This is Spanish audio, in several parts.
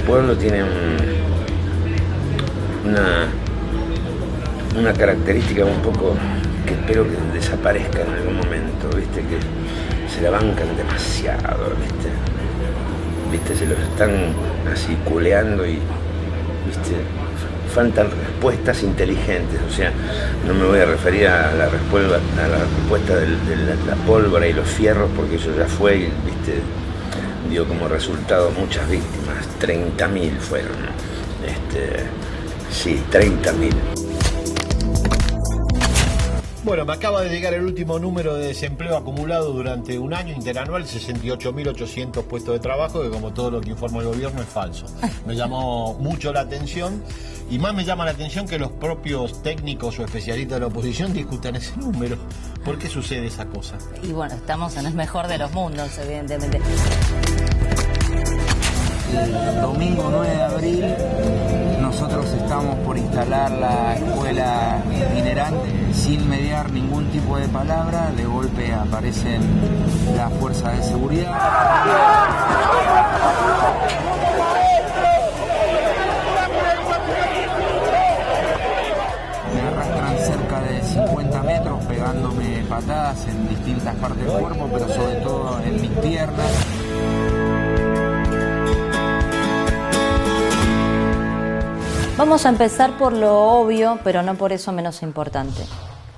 pueblo tiene una característica un poco que espero que desaparezca en algún momento, ¿viste? Que se la bancan demasiado, ¿viste? Se los están así culeando y, ¿viste? Faltan respuestas inteligentes, o sea, no me voy a referir a la respuesta de la pólvora y los fierros, porque eso ya fue y, ¿viste? Dio como resultado muchas víctimas, 30.000 fueron, sí, 30.000. Bueno, me acaba de llegar el último número de desempleo acumulado durante un año interanual, 68.800 puestos de trabajo, que como todo lo que informa el gobierno es falso. Me llamó mucho la atención y más me llama la atención que los propios técnicos o especialistas de la oposición discutan ese número. ¿Por qué sucede esa cosa? Y bueno, estamos en el mejor de los mundos, evidentemente. El domingo 9 de abril nosotros estamos por instalar la escuela itinerante sin mediar ningún tipo de palabra. De golpe aparecen las fuerzas de seguridad. Me arrastran cerca de 50 metros pegándome patadas en distintas partes del cuerpo, pero sobre todo en mis piernas. Vamos a empezar por lo obvio, pero no por eso menos importante.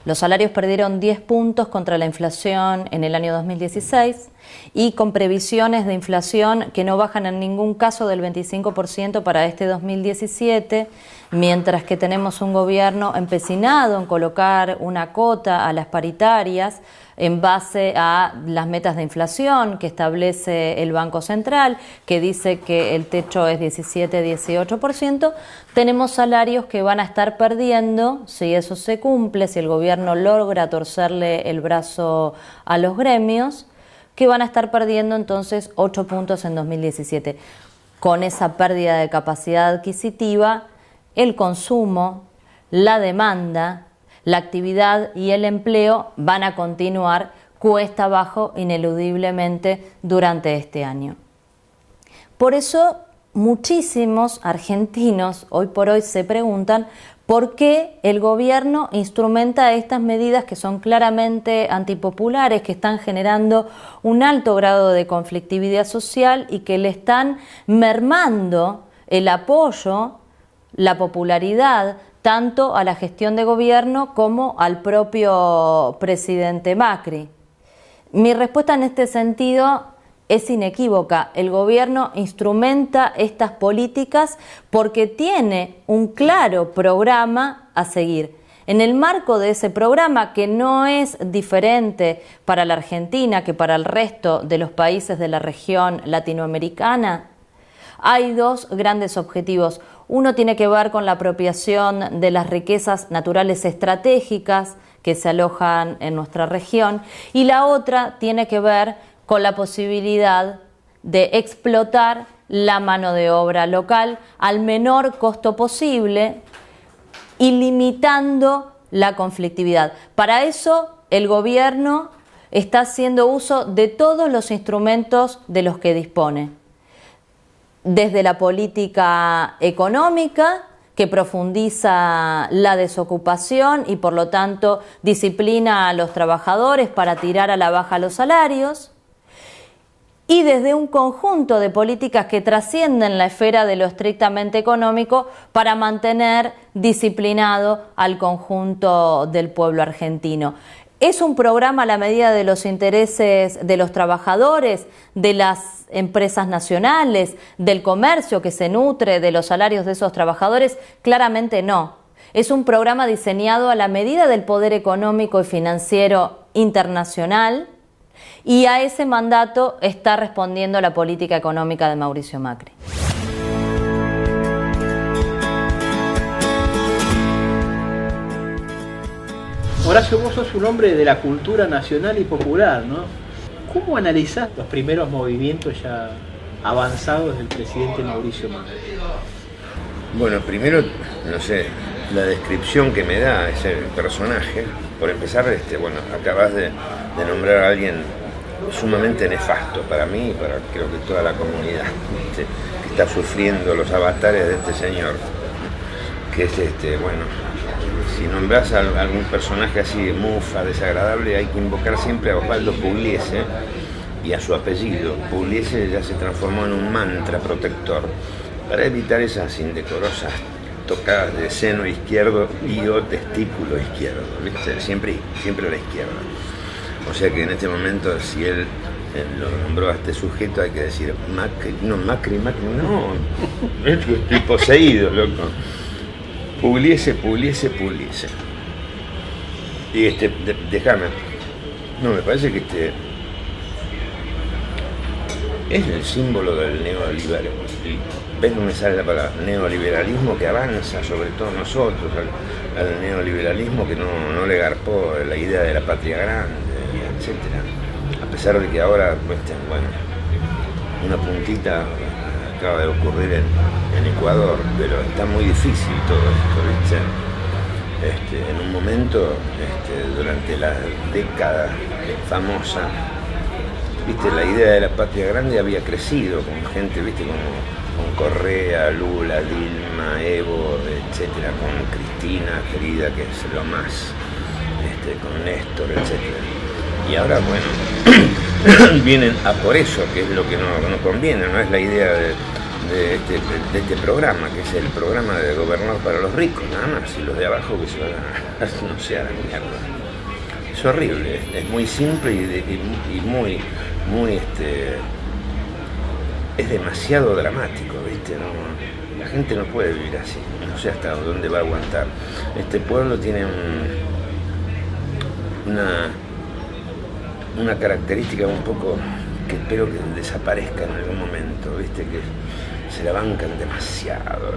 Los salarios perdieron 10 puntos contra la inflación en el año 2016 y con previsiones de inflación que no bajan en ningún caso del 25% para este 2017, mientras que tenemos un gobierno empecinado en colocar una cota a las paritarias en base a las metas de inflación que establece el Banco Central, que dice que el techo es 17-18%, tenemos salarios que van a estar perdiendo, si eso se cumple, si el gobierno logra torcerle el brazo a los gremios, que van a estar perdiendo entonces 8 puntos en 2017. Con esa pérdida de capacidad adquisitiva, el consumo, la demanda, la actividad y el empleo van a continuar cuesta abajo ineludiblemente durante este año. Por eso muchísimos argentinos hoy por hoy se preguntan por qué el gobierno instrumenta estas medidas que son claramente antipopulares, que están generando un alto grado de conflictividad social y que le están mermando el apoyo, la popularidad, tanto a la gestión de gobierno como al propio presidente Macri. Mi respuesta en este sentido es inequívoca. El gobierno instrumenta estas políticas porque tiene un claro programa a seguir. En el marco de ese programa, que no es diferente para la Argentina que para el resto de los países de la región latinoamericana, hay dos grandes objetivos. Uno tiene que ver con la apropiación de las riquezas naturales estratégicas que se alojan en nuestra región y la otra tiene que ver con la posibilidad de explotar la mano de obra local al menor costo posible y limitando la conflictividad. Para eso el gobierno está haciendo uso de todos los instrumentos de los que dispone. Desde la política económica, que profundiza la desocupación y por lo tanto disciplina a los trabajadores para tirar a la baja los salarios, y desde un conjunto de políticas que trascienden la esfera de lo estrictamente económico para mantener disciplinado al conjunto del pueblo argentino. Es un programa a la medida de los intereses de los trabajadores, de las empresas nacionales, del comercio que se nutre de los salarios de esos trabajadores. Claramente no. Es un programa diseñado a la medida del poder económico y financiero internacional y a ese mandato está respondiendo la política económica de Mauricio Macri. Horacio, vos sos un hombre de la cultura nacional y popular, ¿no? ¿Cómo analizás los primeros movimientos ya avanzados del presidente Mauricio Macri? Bueno, primero, no sé, la descripción que me da ese personaje. Por empezar, bueno, acabas de nombrar a alguien sumamente nefasto para mí y para creo que toda la comunidad, ¿viste? Que está sufriendo los avatares de este señor, que es bueno, si nombras a algún personaje así mufa, desagradable, hay que invocar siempre a Osvaldo Pugliese y a su apellido. Pugliese ya se transformó en un mantra protector para evitar esas indecorosas tocadas de seno izquierdo y o testículo izquierdo, ¿viste? Siempre a la izquierda. O sea que en este momento, si él lo nombró a este sujeto, hay que decir Macri, no, estoy poseído, loco. Pugliese. Y déjame, no, me parece que es el símbolo del neoliberalismo. ¿Ves? No me sale la palabra neoliberalismo, que avanza sobre todos nosotros, al neoliberalismo que no le garpó la idea de la patria grande, etcétera. A pesar de que ahora, bueno, una puntita acaba de ocurrir en Ecuador, pero está muy difícil todo esto, ¿viste? En un momento, durante la década famosa, ¿viste? La idea de la patria grande había crecido con gente, ¿viste? Como con Correa, Lula, Dilma, Evo, etcétera, con Cristina, querida, que es lo más, con Néstor, etcétera. Y ahora, bueno, vienen a por eso, que es lo que no conviene, no es la idea de este programa, que es el programa de gobernar para los ricos, nada más, y los de abajo que se van a, no sé, a la mierda. Es horrible, es muy simple y muy, es demasiado dramático, ¿viste? La gente no puede vivir así, no sé hasta dónde va a aguantar. Este pueblo tiene una característica un poco que espero que desaparezca en algún momento, ¿viste? Que se la bancan demasiado,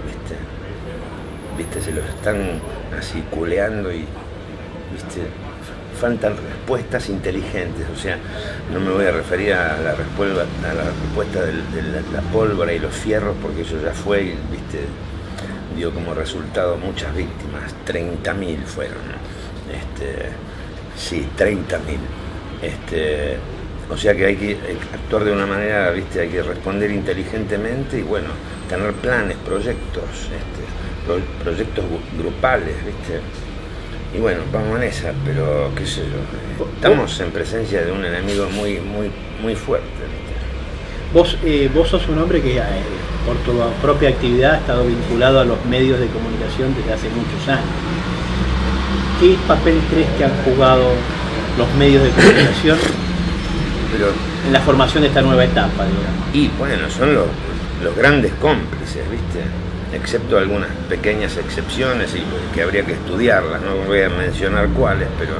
¿viste? Se los están así culeando y, ¿viste? Faltan respuestas inteligentes, o sea, no me voy a referir a la respuesta de la pólvora y los fierros, porque eso ya fue, y, ¿viste? Dio como resultado muchas víctimas, 30.000 fueron, sí, 30.000. O sea que hay que actuar de una manera, ¿viste? Hay que responder inteligentemente y, bueno, tener planes, proyectos grupales, ¿viste? Y bueno, vamos en esa, pero qué sé yo, estamos en presencia de un enemigo muy fuerte, ¿viste? Vos sos un hombre que por tu propia actividad ha estado vinculado a los medios de comunicación desde hace muchos años. ¿Qué papel crees que han jugado los medios de comunicación en la formación de esta nueva etapa, digamos? Y bueno, son los grandes cómplices, ¿viste? Excepto algunas pequeñas excepciones y que habría que estudiarlas, no voy a mencionar cuáles, pero,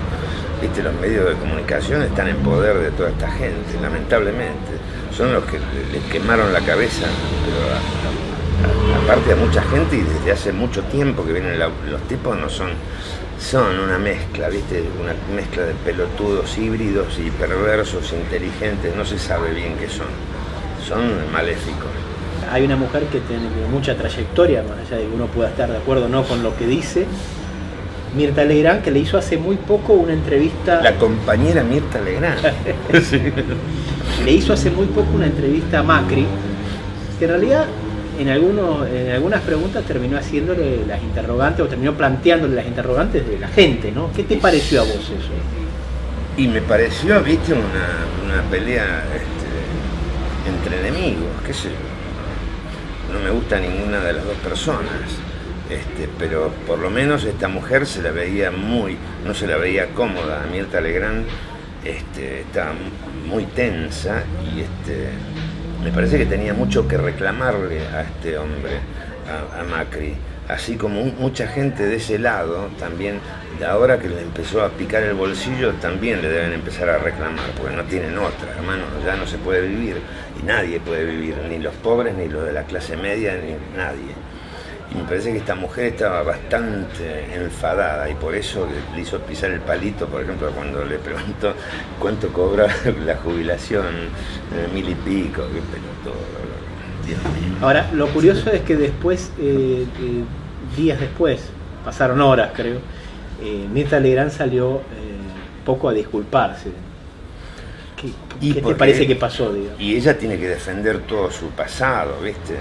¿viste? Los medios de comunicación están en poder de toda esta gente, lamentablemente. Son los que les quemaron la cabeza, pero aparte a mucha gente, y desde hace mucho tiempo que vienen los tipos, no son una mezcla, ¿viste? Una mezcla de pelotudos híbridos y perversos, inteligentes, no se sabe bien qué son maléficos. Hay una mujer que tiene mucha trayectoria, más allá de que uno pueda estar de acuerdo o no con lo que dice, Mirta Legrand, que le hizo hace muy poco una entrevista... La compañera Mirta Legrand. Sí. Le hizo hace muy poco una entrevista a Macri, que en realidad en algunas preguntas terminó haciéndole las interrogantes, o terminó planteándole las interrogantes de la gente, ¿no? ¿Qué te pareció a vos eso? Y me pareció, ¿viste? Una pelea entre enemigos, qué sé yo. No me gusta ninguna de las dos personas, pero por lo menos esta mujer no se la veía cómoda. Mirta Legrand estaba muy tensa y me parece que tenía mucho que reclamarle a este hombre, a Macri, así como mucha gente de ese lado también, de ahora que le empezó a picar el bolsillo, también le deben empezar a reclamar, porque no tienen otra, hermano, ya no se puede vivir, y nadie puede vivir, ni los pobres, ni los de la clase media, ni nadie. Y me parece que esta mujer estaba bastante enfadada, y por eso le hizo pisar el palito, por ejemplo, cuando le preguntó cuánto cobra la jubilación, 1.000 y pico, qué pelotudo, Dios mío. Ahora, lo curioso es que después, días después, pasaron horas creo, Mirta Legrand salió poco a disculparse. ¿Qué te parece que pasó, digamos? Y ella tiene que defender todo su pasado, ¿viste?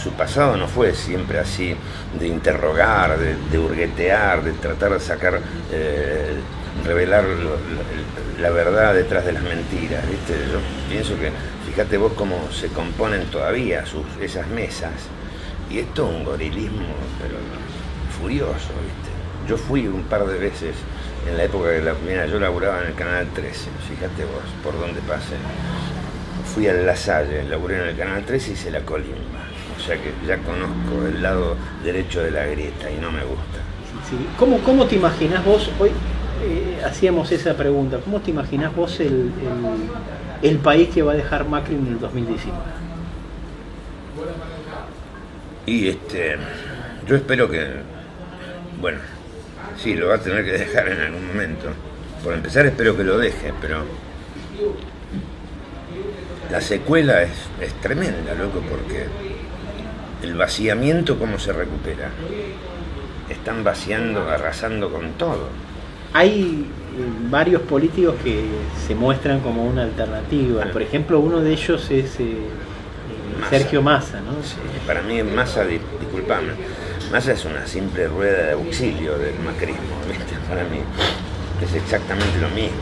Su pasado no fue siempre así, de interrogar, de hurguetear, de tratar de sacar, revelar la verdad detrás de las mentiras, ¿viste? Yo pienso que, fíjate vos cómo se componen todavía esas mesas, y esto es un gorilismo, pero furioso, ¿viste? Yo fui un par de veces en la época mira, yo laburaba en el Canal 13, fíjate vos por dónde pasé. Fui a La Salle, laburé en el Canal 13 y hice la Colimba. O sea que ya conozco el lado derecho de la grieta y no me gusta. Sí. ¿Cómo te imaginás vos, hoy hacíamos esa pregunta, cómo te imaginás vos el país que va a dejar Macri en el 2019? Y yo espero que, bueno, sí, lo va a tener que dejar en algún momento. Por empezar espero que lo deje, pero la secuela es tremenda, loco, porque el vaciamiento, ¿cómo se recupera? Están vaciando, arrasando con todo. Hay varios políticos que se muestran como una alternativa. Por ejemplo, uno de ellos es Sergio Massa, ¿no? Sí, para mí Massa, disculpame, Massa es una simple rueda de auxilio del macrismo, ¿viste? Para mí es exactamente lo mismo.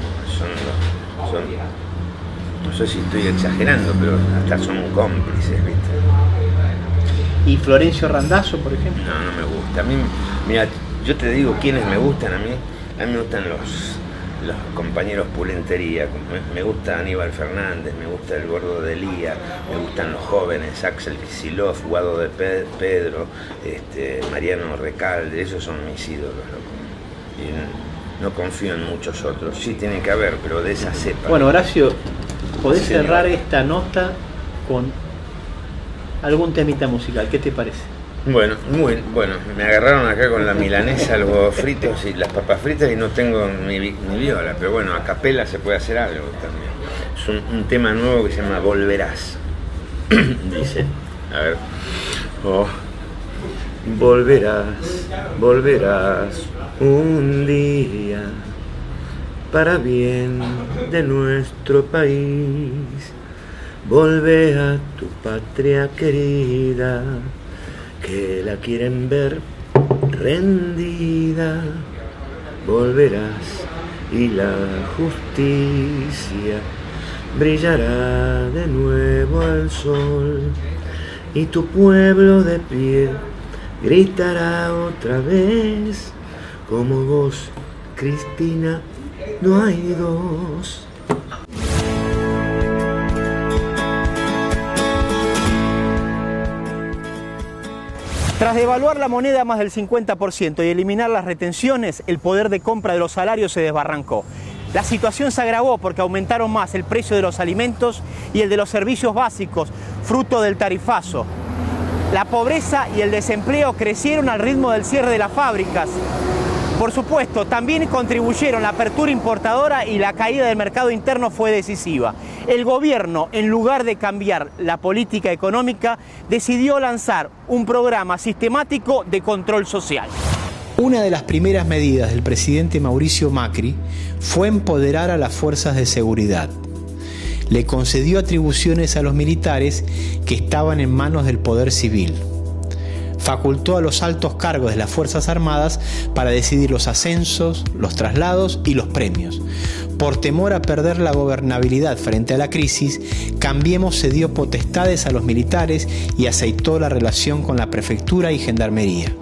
No sé si estoy exagerando, pero hasta son cómplices, ¿viste? ¿Y Florencio Randazzo, por ejemplo? No me gusta. A mí, mira, yo te digo quiénes me gustan a mí. A mí me gustan los compañeros Pulentería. Me gusta Aníbal Fernández, me gusta el Gordo de Lía, me gustan los jóvenes, Axel Kicillof, Guado de Pedro, Mariano Recalde. Esos son mis ídolos, loco. Y no confío en muchos otros. Sí tiene que haber, pero de esa cepa. Bueno, Horacio, ¿podés cerrar esta nota con algún temita musical? ¿Qué te parece? Bueno, me agarraron acá con la milanesa, los huevos fritos y las papas fritas y no tengo mi viola, pero bueno, a capela se puede hacer algo también. Es un tema nuevo que se llama Volverás. Dice, a ver. Oh, volverás un día para bien de nuestro país. Volvé a tu patria querida, que la quieren ver rendida. Volverás y la justicia brillará de nuevo al sol, y tu pueblo de pie gritará otra vez, como vos, Cristina, no hay dos. Tras devaluar la moneda más del 50% y eliminar las retenciones, el poder de compra de los salarios se desbarrancó. La situación se agravó porque aumentaron más el precio de los alimentos y el de los servicios básicos, fruto del tarifazo. La pobreza y el desempleo crecieron al ritmo del cierre de las fábricas. Por supuesto, también contribuyeron la apertura importadora y la caída del mercado interno fue decisiva. El gobierno, en lugar de cambiar la política económica, decidió lanzar un programa sistemático de control social. Una de las primeras medidas del presidente Mauricio Macri fue empoderar a las fuerzas de seguridad. Le concedió atribuciones a los militares que estaban en manos del poder civil. Facultó a los altos cargos de las Fuerzas Armadas para decidir los ascensos, los traslados y los premios. Por temor a perder la gobernabilidad frente a la crisis, Cambiemos cedió potestades a los militares y aceitó la relación con la prefectura y gendarmería.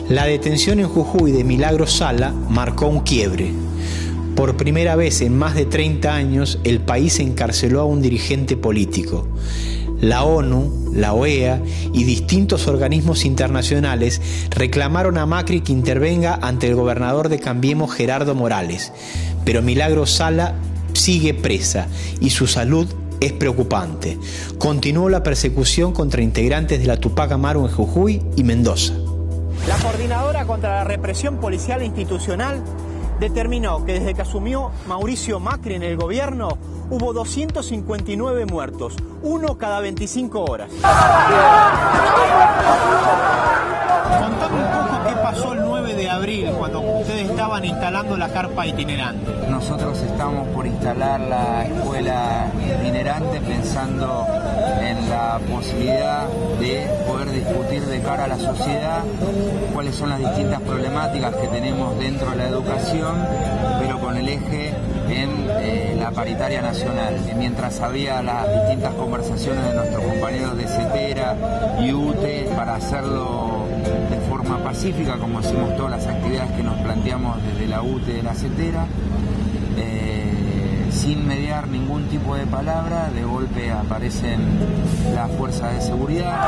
La detención en Jujuy de Milagro Sala marcó un quiebre. Por primera vez en más de 30 años, el país encarceló a un dirigente político. La ONU, la OEA y distintos organismos internacionales reclamaron a Macri que intervenga ante el gobernador de Cambiemos, Gerardo Morales. Pero Milagro Sala sigue presa y su salud es preocupante. Continuó la persecución contra integrantes de la Tupac Amaru en Jujuy y Mendoza. La Coordinadora contra la Represión Policial e Institucional determinó que desde que asumió Mauricio Macri en el gobierno hubo 259 muertos, uno cada 25 horas. Contame un poco qué pasó el 9 de abril, cuando ustedes estaban estaban instalando la carpa itinerante. Nosotros estamos por instalar la escuela itinerante pensando en la posibilidad de poder discutir de cara a la sociedad cuáles son las distintas problemáticas que tenemos dentro de la educación, pero con el eje en la paritaria nacional. Mientras había las distintas conversaciones de nuestros compañeros de CETERA y UTE para hacerlo de forma pacífica, como hacemos todas las actividades que nos planteamos desde la UTE de la CETERA, sin mediar ningún tipo de palabra, de golpe aparecen las fuerzas de seguridad.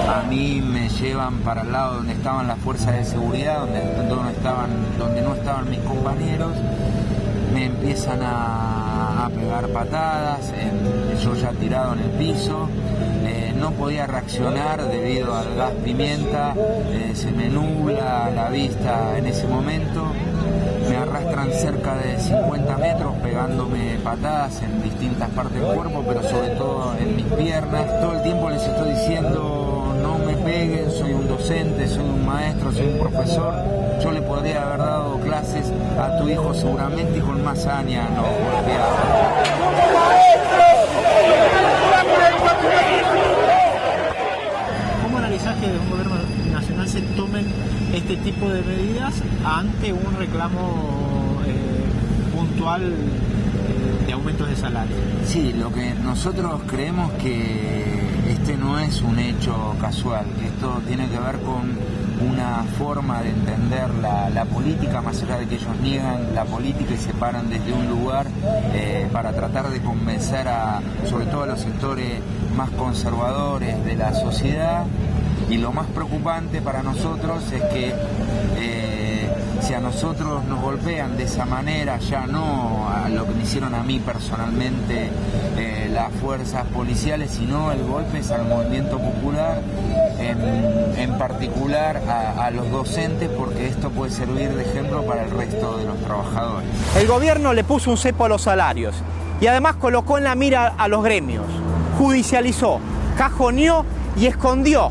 A mí me llevan para el lado donde estaban las fuerzas de seguridad, donde no estaban mis compañeros, me empiezan a pegar patadas, yo ya tirado en el piso, no podía reaccionar debido al gas pimienta, se me nubla la vista en ese momento, me arrastran cerca de 50 metros pegándome patadas en distintas partes del cuerpo, pero sobre todo en mis piernas. Todo el tiempo les estoy diciendo: no me peguen, soy un docente, soy un maestro, soy un profesor. Yo le podría haber dado clases a tu hijo seguramente y con más saña no golpeaba. ¿Cómo analizás que desde un gobierno nacional se tomen este tipo de medidas ante un reclamo puntual de aumentos de salario? Sí, lo que nosotros creemos que este no es un hecho casual, que esto tiene que ver con una forma de entender la política, más allá de que ellos niegan la política y se paran desde un lugar para tratar de convencer sobre todo a los sectores más conservadores de la sociedad. Y lo más preocupante para nosotros es que si a nosotros nos golpean de esa manera, ya no a lo que me hicieron a mí personalmente las fuerzas policiales, sino el golpe es al movimiento popular, en particular a los docentes, porque esto puede servir de ejemplo para el resto de los trabajadores. El gobierno le puso un cepo a los salarios y además colocó en la mira a los gremios, judicializó, cajoneó y escondió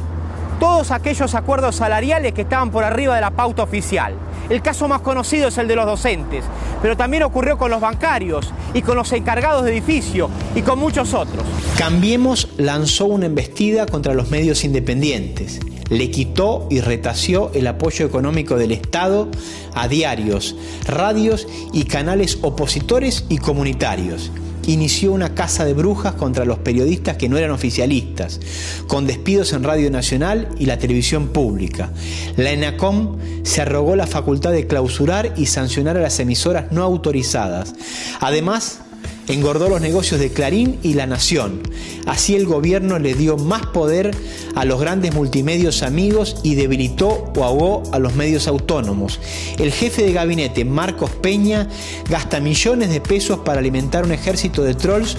todos aquellos acuerdos salariales que estaban por arriba de la pauta oficial. El caso más conocido es el de los docentes, pero también ocurrió con los bancarios y con los encargados de edificio y con muchos otros. Cambiemos lanzó una embestida contra los medios independientes. Le quitó y retació el apoyo económico del Estado a diarios, radios y canales opositores y comunitarios. Inició una caza de brujas contra los periodistas que no eran oficialistas, con despidos en Radio Nacional y la televisión pública. La ENACOM se arrogó la facultad de clausurar y sancionar a las emisoras no autorizadas. Además, engordó los negocios de Clarín y La Nación. Así el gobierno le dio más poder a los grandes multimedios amigos y debilitó o ahogó a los medios autónomos. El jefe de gabinete, Marcos Peña, gasta millones de pesos para alimentar un ejército de trolls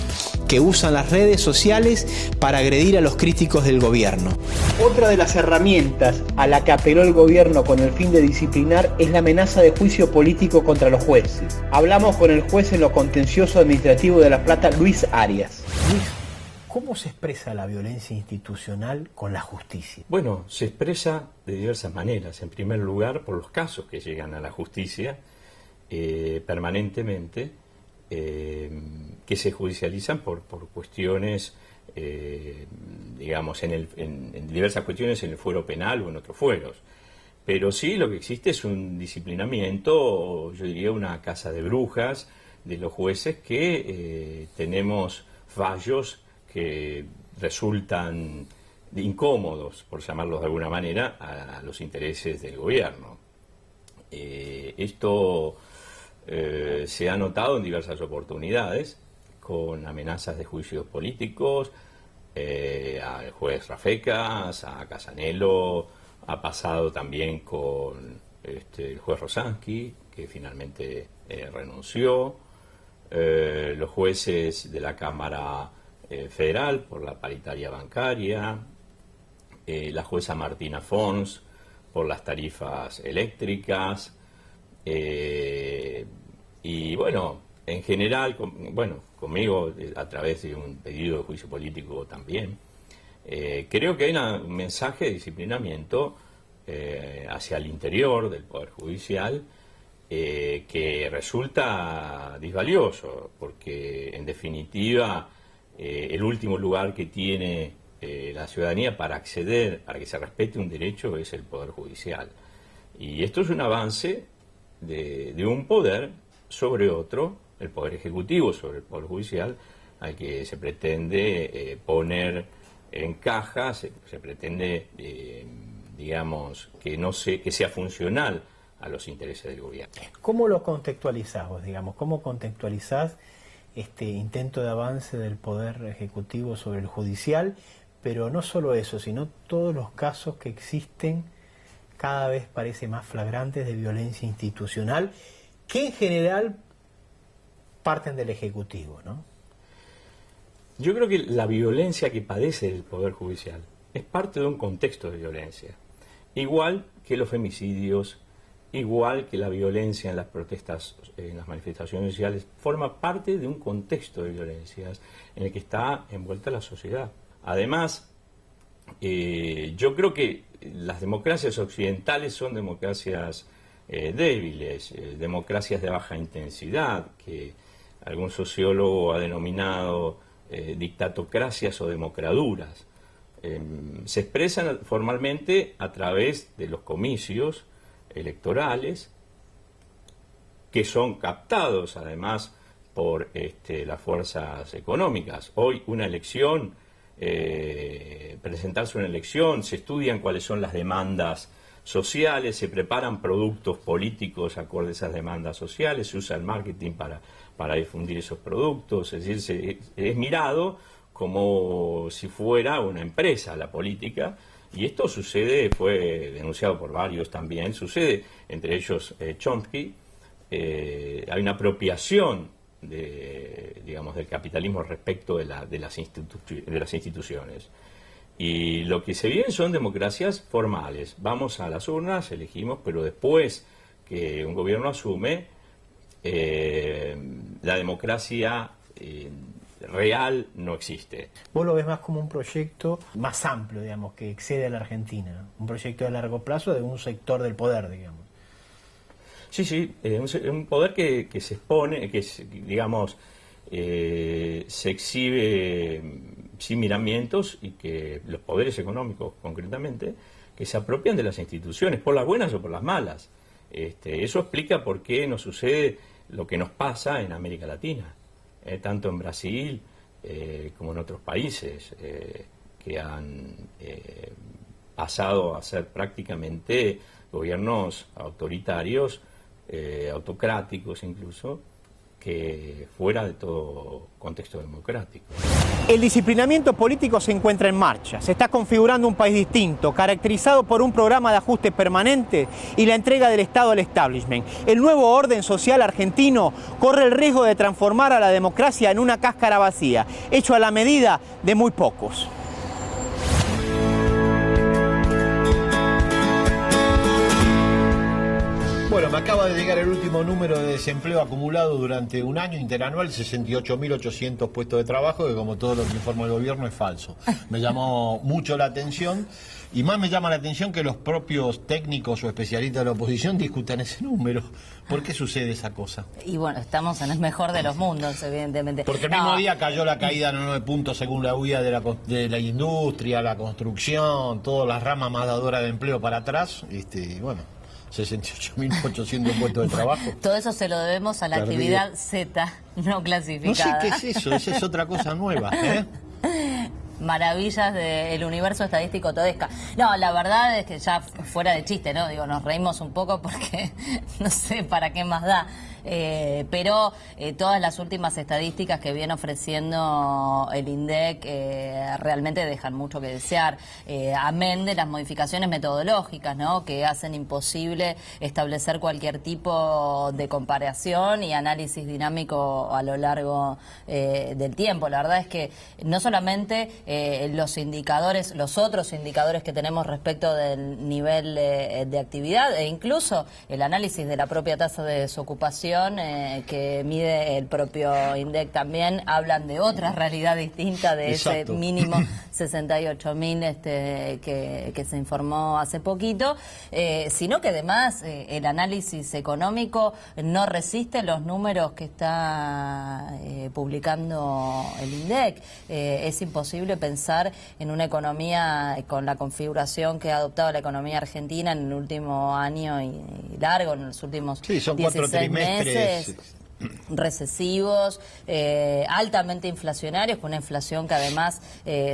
que usan las redes sociales para agredir a los críticos del gobierno. Otra de las herramientas a la que apeló el gobierno con el fin de disciplinar es la amenaza de juicio político contra los jueces. Hablamos con el juez en lo contencioso administrativo de La Plata, Luis Arias. Luis, ¿cómo se expresa la violencia institucional con la justicia? Bueno, se expresa de diversas maneras. En primer lugar, por los casos que llegan a la justicia permanentemente, que se judicializan por cuestiones, digamos, en diversas cuestiones en el fuero penal o en otros fueros. Pero sí, lo que existe es un disciplinamiento, yo diría una caza de brujas de los jueces que tenemos fallos que resultan incómodos, por llamarlos de alguna manera, a los intereses del gobierno. Esto se ha notado en diversas oportunidades, con amenazas de juicios políticos, al juez Rafecas, a Casanelo, ha pasado también con el juez Rosansky, que finalmente renunció, los jueces de la Cámara Federal por la paritaria bancaria, la jueza Martina Fons por las tarifas eléctricas, y bueno, en general, conmigo a través de un pedido de juicio político también. Creo que hay un mensaje de disciplinamiento hacia el interior del Poder Judicial que resulta disvalioso, porque en definitiva el último lugar que tiene la ciudadanía para acceder, para que se respete un derecho, es el Poder Judicial. Y esto es un avance de un poder sobre otro, el Poder Ejecutivo sobre el Poder Judicial, al que se pretende poner en caja, se pretende, digamos, que sea funcional a los intereses del gobierno. ¿Cómo lo contextualizás vos, digamos? ¿Cómo contextualizás este intento de avance del Poder Ejecutivo sobre el Judicial? Pero no solo eso, sino todos los casos que existen, cada vez parece más flagrantes, de violencia institucional, que en general parten del Ejecutivo, ¿no? Yo creo que la violencia que padece el Poder Judicial es parte de un contexto de violencia. Igual que los femicidios, igual que la violencia en las protestas, en las manifestaciones sociales, forma parte de un contexto de violencias en el que está envuelta la sociedad. Además, yo creo que las democracias occidentales son democracias débiles, democracias de baja intensidad, que algún sociólogo ha denominado dictatocracias o democraduras. Se expresan formalmente a través de los comicios electorales, que son captados además por las fuerzas económicas. Hoy una elección, presentarse una elección, se estudian cuáles son las demandas sociales, se preparan productos políticos acorde a esas demandas sociales, se usa el marketing para difundir esos productos, es decir, es mirado como si fuera una empresa la política, y esto sucede, fue denunciado por varios también, sucede, entre ellos Chomsky. Hay una apropiación del capitalismo respecto de las instituciones. Y lo que se viene son democracias formales. Vamos a las urnas, elegimos, pero después que un gobierno asume, la democracia real no existe. Vos lo ves más como un proyecto más amplio, digamos, que excede a la Argentina, un proyecto de largo plazo de un sector del poder, digamos. Sí, un poder que se expone, que digamos, se exhibe sin miramientos, y que los poderes económicos concretamente, que se apropian de las instituciones, por las buenas o por las malas. Eso explica por qué nos sucede lo que nos pasa en América Latina, tanto en Brasil como en otros países que han pasado a ser prácticamente gobiernos autoritarios, autocráticos incluso, que fuera de todo contexto democrático. El disciplinamiento político se encuentra en marcha. Se está configurando un país distinto, caracterizado por un programa de ajuste permanente y la entrega del Estado al establishment. El nuevo orden social argentino corre el riesgo de transformar a la democracia en una cáscara vacía, hecho a la medida de muy pocos. Bueno, me acaba de llegar el último número de desempleo acumulado durante un año interanual, 68.800 puestos de trabajo, que como todo lo que informa el gobierno es falso. Me llamó mucho la atención, y más me llama la atención que los propios técnicos o especialistas de la oposición discutan ese número. ¿Por qué sucede esa cosa? Y bueno, estamos en el mejor de los mundos, evidentemente. Porque el mismo día cayó la caída en 9 puntos según la UIA de la industria, la construcción, todas las ramas más dadoras de empleo para atrás, bueno, 68.800 puestos de trabajo. Todo eso se lo debemos a la actividad Z no clasificada. No sé qué es eso, esa es otra cosa nueva, Maravillas del universo estadístico Todesca. No, la verdad es que ya fuera de chiste, ¿no? Digo, nos reímos un poco porque no sé para qué más da. pero todas las últimas estadísticas que viene ofreciendo el INDEC realmente dejan mucho que desear, amén de las modificaciones metodológicas, ¿no?, que hacen imposible establecer cualquier tipo de comparación y análisis dinámico a lo largo del tiempo. La verdad es que no solamente los indicadores, los otros indicadores que tenemos respecto del nivel de actividad, e incluso el análisis de la propia tasa de desocupación que mide el propio INDEC también, hablan de otra realidad distinta de ese mínimo 68.000 que se informó hace poquito, sino que además el análisis económico no resiste los números que está publicando el INDEC. Es imposible pensar en una economía con la configuración que ha adoptado la economía argentina en el último año y largo, en los últimos son 4 trimestres recesivos, altamente inflacionarios, con una inflación que además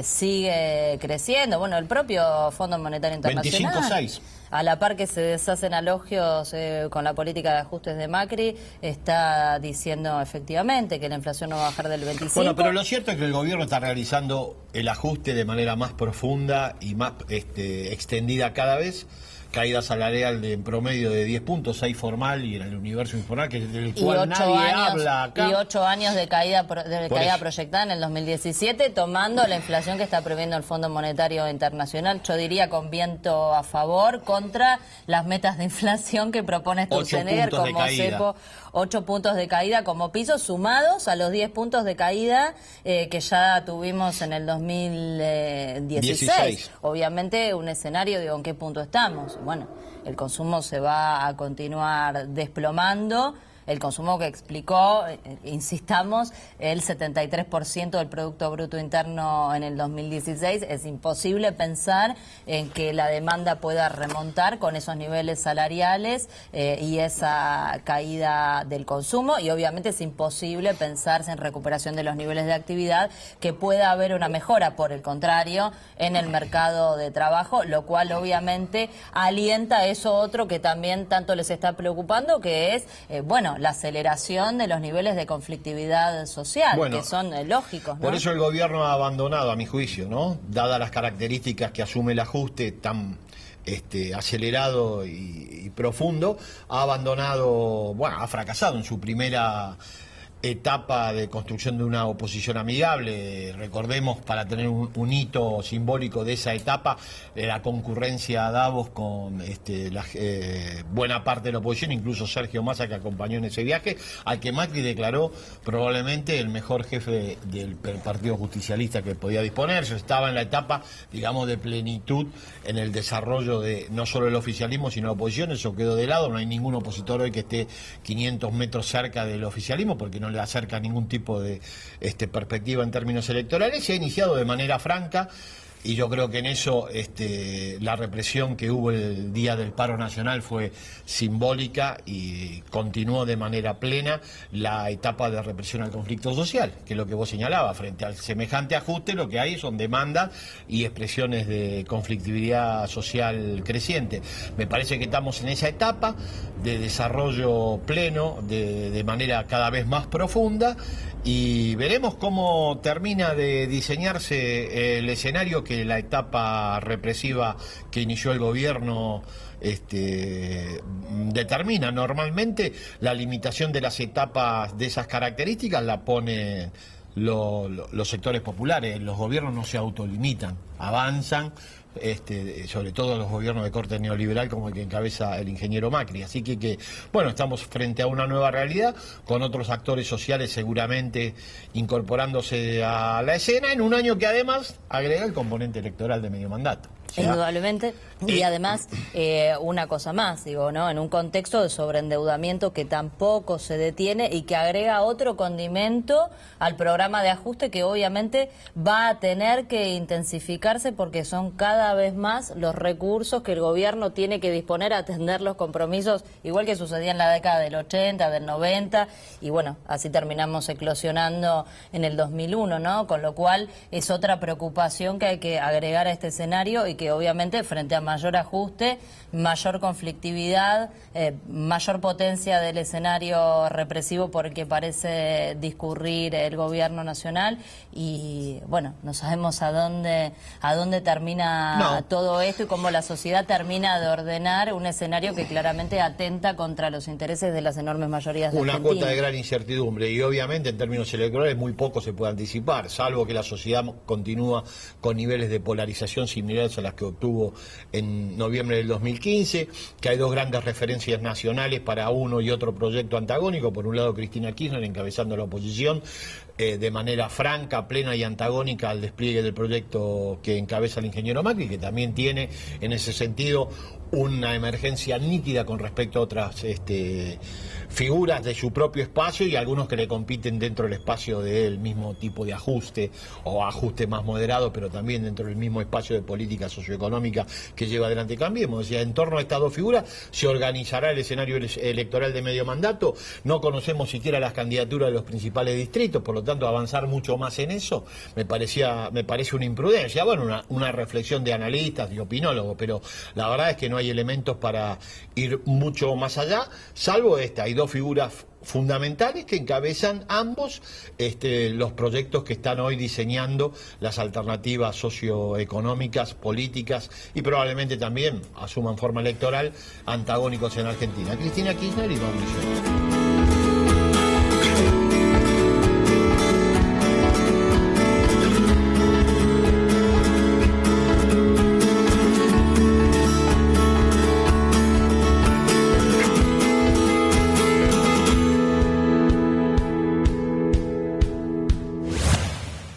sigue creciendo. Bueno, el propio Fondo Monetario Internacional, 25,6. a la par que se deshacen elogios con la política de ajustes de Macri, está diciendo efectivamente que la inflación no va a bajar del 25%. Bueno, pero lo cierto es que el gobierno está realizando el ajuste de manera más profunda y más extendida cada vez. Caída salarial en promedio de 10 puntos, 6 formal y en el universo informal, que es del cual nadie habla acá. Y 8 años de caída proyectada en el 2017, tomando la inflación que está previendo el Fondo Monetario Internacional, yo diría con viento a favor, contra las metas de inflación que propone Sturzenegger como cepo. 8 puntos de caída como piso, sumados a los 10 puntos de caída que ya tuvimos en el 2016. Obviamente un escenario, digo, ¿en qué punto estamos? Bueno, el consumo se va a continuar desplomando. El consumo que explicó, insistamos, el 73% del Producto Bruto Interno en el 2016. Es imposible pensar en que la demanda pueda remontar con esos niveles salariales y esa caída del consumo. Y obviamente es imposible pensarse en recuperación de los niveles de actividad, que pueda haber una mejora, por el contrario, en el mercado de trabajo, lo cual obviamente alienta eso otro que también tanto les está preocupando, que es, la aceleración de los niveles de conflictividad social, que son lógicos, ¿no? Por eso el gobierno ha abandonado, a mi juicio, ¿no?, dadas las características que asume el ajuste tan acelerado y profundo, ha abandonado, ha fracasado en su primera etapa de construcción de una oposición amigable. Recordemos, para tener un hito simbólico de esa etapa, la concurrencia a Davos con buena parte de la oposición, incluso Sergio Massa, que acompañó en ese viaje, al que Macri declaró probablemente el mejor jefe del Partido Justicialista que podía disponer. Yo estaba en la etapa, digamos, de plenitud en el desarrollo de no solo el oficialismo, sino la oposición. Eso quedó de lado. No hay ningún opositor hoy que esté 500 metros cerca del oficialismo, porque no le acerca ningún tipo de perspectiva en términos electorales. Se ha iniciado de manera franca, y yo creo que en eso la represión que hubo el día del paro nacional fue simbólica, y continuó de manera plena la etapa de represión al conflicto social, que es lo que vos señalabas. Frente al semejante ajuste, lo que hay son demandas y expresiones de conflictividad social creciente. Me parece que estamos en esa etapa de desarrollo pleno, de manera cada vez más profunda, y veremos cómo termina de diseñarse el escenario que la etapa represiva que inició el gobierno determina. Normalmente la limitación de las etapas de esas características la pone los sectores populares. Los gobiernos no se autolimitan, avanzan, sobre todo los gobiernos de corte neoliberal como el que encabeza el ingeniero Macri. Así que estamos frente a una nueva realidad, con otros actores sociales seguramente incorporándose a la escena, en un año que además agrega el componente electoral de medio mandato. Indudablemente, y además una cosa más, ¿no?, en un contexto de sobreendeudamiento que tampoco se detiene y que agrega otro condimento al programa de ajuste, que obviamente va a tener que intensificarse, porque son cada vez más los recursos que el gobierno tiene que disponer a atender los compromisos, igual que sucedía en la década del 80, del 90, y así terminamos eclosionando en el 2001, ¿no? Con lo cual es otra preocupación que hay que agregar a este escenario, y que obviamente frente a mayor ajuste, mayor conflictividad, mayor potencia del escenario represivo por el que parece discurrir el gobierno nacional, y bueno, no sabemos a dónde termina todo esto y cómo la sociedad termina de ordenar un escenario que claramente atenta contra los intereses de las enormes mayorías de Una cuota de gran incertidumbre, y obviamente en términos electorales muy poco se puede anticipar, salvo que la sociedad continúa con niveles de polarización similares a las que obtuvo en noviembre del 2015, que hay dos grandes referencias nacionales para uno y otro proyecto antagónico. Por un lado, Cristina Kirchner encabezando la oposición de manera franca, plena y antagónica al despliegue del proyecto que encabeza el ingeniero Macri, que también tiene en ese sentido una emergencia nítida con respecto a otras figuras de su propio espacio, y algunos que le compiten dentro del espacio del mismo tipo de ajuste o ajuste más moderado, pero también dentro del mismo espacio de política socioeconómica que lleva adelante Cambiemos. O sea, en torno a estas dos figuras se organizará el escenario electoral de medio mandato. No conocemos siquiera las candidaturas de los principales distritos, por lo tanto avanzar mucho más en eso me parece una imprudencia. Bueno, una reflexión de analistas y opinólogos, pero la verdad es que no hay elementos para ir mucho más allá, salvo hay dos figuras fundamentales que encabezan ambos los proyectos que están hoy diseñando las alternativas socioeconómicas, políticas y probablemente también asuman forma electoral antagónicos en Argentina: Cristina Kirchner y Mauricio.